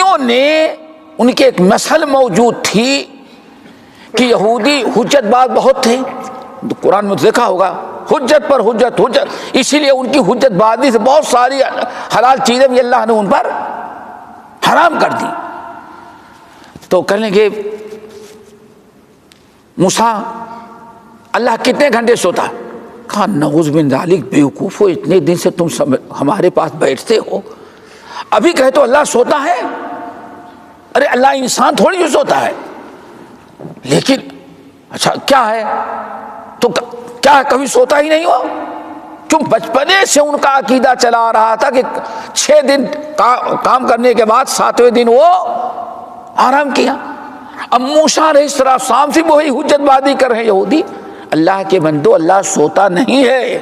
یہودیوں نے ان کے ایک مسل موجود تھی کہ یہودی حجت باز بہت تھے، قرآن میں دیکھا ہوگا حجت پر حجت حجت، اسی لیے ان کی حجت بازی سے بہت ساری حلال چیزیں بھی اللہ نے ان پر حرام کر دی۔ تو کہنے لگے موسیٰ اللہ کتنے گھنٹے سوتا؟ کہا نعوذ من ذالک، بیوقوفو اتنے دن سے تم ہمارے پاس بیٹھتے ہو، ابھی کہے تو اللہ سوتا ہے؟ ارے اللہ انسان تھوڑی جو سوتا ہے۔ لیکن اچھا کیا ہے تو کیا کبھی سوتا ہی نہیں ہو؟ کیوں بچپنے سے ان کا عقیدہ چلا آ رہا تھا کہ 6 دن کام کرنے کے بعد 7ویں دن وہ آرام کیا۔ اب موسیٰ علیہ السلام سے وہی حجت بازی کر رہے ہیں یہودی، اللہ کے بندو اللہ سوتا نہیں ہے۔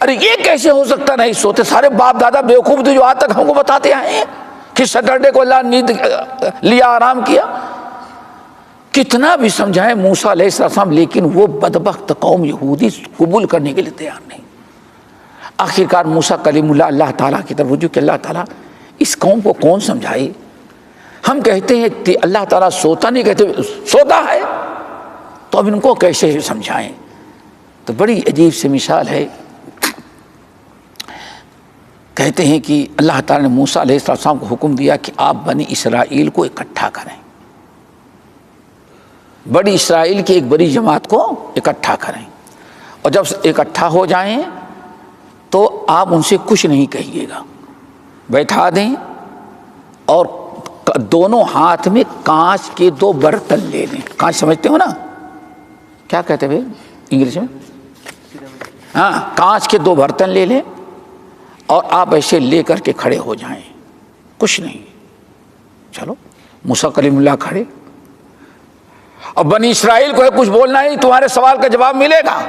ارے یہ کیسے ہو سکتا نہیں سوتے؟ سارے باپ دادا بیوقوف تھے جو آج تک ہم کو بتاتے ہیں کہ سیٹرڈے کو اللہ نیند لیا آرام کیا۔ کتنا بھی سمجھائیں موسیٰ علیہ السلام، لیکن وہ بدبخت قوم یہودی قبول کرنے کے لیے تیار نہیں۔ آخرکار موسیٰ کلیم اللہ اللہ تعالیٰ کی طرف رجوع کہ اللہ تعالیٰ اس قوم کو کون سمجھائے؟ ہم کہتے ہیں اللہ تعالیٰ سوتا نہیں، کہتے سوتا ہے، تو اب ان کو کیسے سمجھائیں؟ تو بڑی عجیب سی مثال ہے۔ کہتے ہیں کہ اللہ تعالیٰ نے موسیٰ علیہ السلام کو حکم دیا کہ آپ بنی اسرائیل کو اکٹھا کریں، بڑی اسرائیل کی ایک بڑی جماعت کو اکٹھا کریں، اور جب اکٹھا ہو جائیں تو آپ ان سے کچھ نہیں کہیے گا، بیٹھا دیں اور دونوں ہاتھ میں کانچ کے 2 برتن لے لیں۔ کانچ سمجھتے ہو نا کیا کہتے ہیں انگلش میں؟ ہاں، کانچ کے 2 برتن لے لیں اور آپ ایسے لے کر کے کھڑے ہو جائیں، کچھ نہیں۔ چلو موسیٰ کلیم اللہ کھڑے، اور بنی اسرائیل کو ہے کچھ بولنا نہیں، تمہارے سوال کا جواب ملے گا۔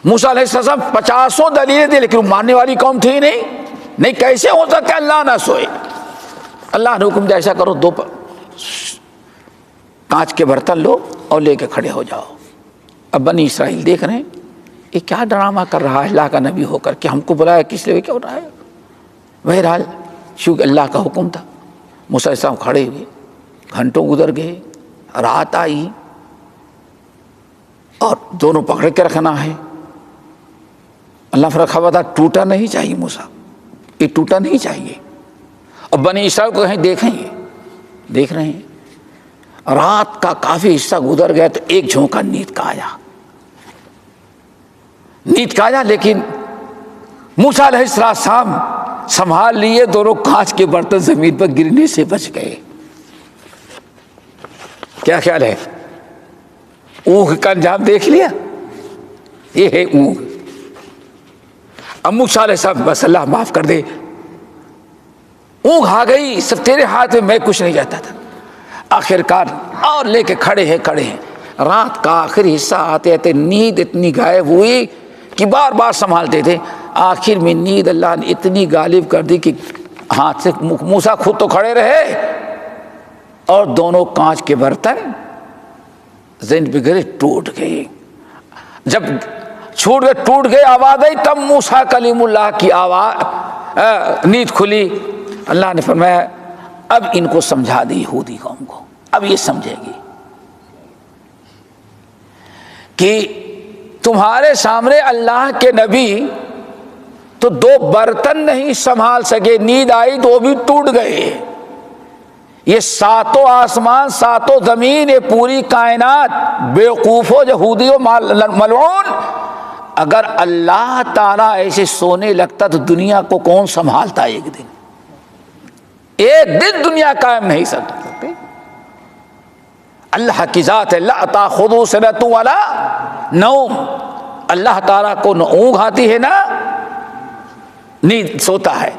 موسیٰ علیہ السلام 50 دلیلیں دی، لیکن ماننے والی قوم تھی نہیں، کیسے ہو سکتا اللہ نہ سوئے؟ اللہ نے حکم دیا ایسا کرو 2 کانچ کے برتن لو اور لے کے کھڑے ہو جاؤ۔ اب بنی اسرائیل دیکھ رہے ہیں یہ کیا ڈرامہ کر رہا ہے اللہ کا نبی ہو کر، کہ ہم کو بلایا کس لیے، کیا ہو رہا ہے؟ بہرحال چونکہ اللہ کا حکم تھا، موسیٰ علیہ السلام کھڑے ہوئے، گھنٹوں گزر گئے، رات آئی اور دونوں پکڑ کے رکھنا ہے۔ اللہ فرخا بتا ٹوٹا نہیں چاہیے موسیٰ، یہ ٹوٹا نہیں چاہیے۔ اور بنی اسرائیل کو کہیں دیکھیں گے، دیکھ رہے ہیں، رات کا کافی حصہ گزر گیا تو ایک جھونکا نیند کا آیا، لیکن موسیٰ علیہ السلام سنبھال لیے، دونوں کانچ کے برتن زمین پر گرنے سے بچ گئے۔ کیا خیال ہے؟ اونگ کا انجام دیکھ لیا، یہ ہے اونگ۔ اب موسیٰ علیہ السلام بس اللہ معاف کر دے، اونگ آ گئی، سب تیرے ہاتھ میں کچھ نہیں جاتا تھا۔ آخر کار اور لے کے کھڑے ہیں۔ رات کا آخری حصہ آتے آتے نیند اتنی غائب ہوئی کہ بار بار سنبھالتے تھے، آخر میں نیند اللہ نے اتنی غالب کر دی کہ ہاتھ سے موسیٰ خود تو کھڑے رہے اور دونوں کانچ کے برتن زمین پہ گرے، ٹوٹ گئے۔ جب چھوٹ گئے، ٹوٹ گئے، آواز آئی، تب موسیٰ کلیم اللہ کی آواز نیند کھلی۔ اللہ نے فرمایا اب ان کو سمجھا دی، یہودی قوم کو اب یہ سمجھے گی کہ تمہارے سامنے اللہ کے نبی تو 2 برتن نہیں سنبھال سکے، نیند آئی تو وہ بھی ٹوٹ گئے۔ یہ 7 آسمان 7 زمین، یہ پوری کائنات، بیوقوفو یہودی و ملعون، اگر اللہ تعالیٰ ایسے سونے لگتا تو دنیا کو کون سنبھالتا؟ ایک دن دنیا قائم نہیں سکتے۔ اللہ کی ذات ہے، لا تأخذہ سنۃ ولا نوم، اللہ تعالیٰ کو نہ اونگ آتی ہے نہ نیند، سوتا ہے۔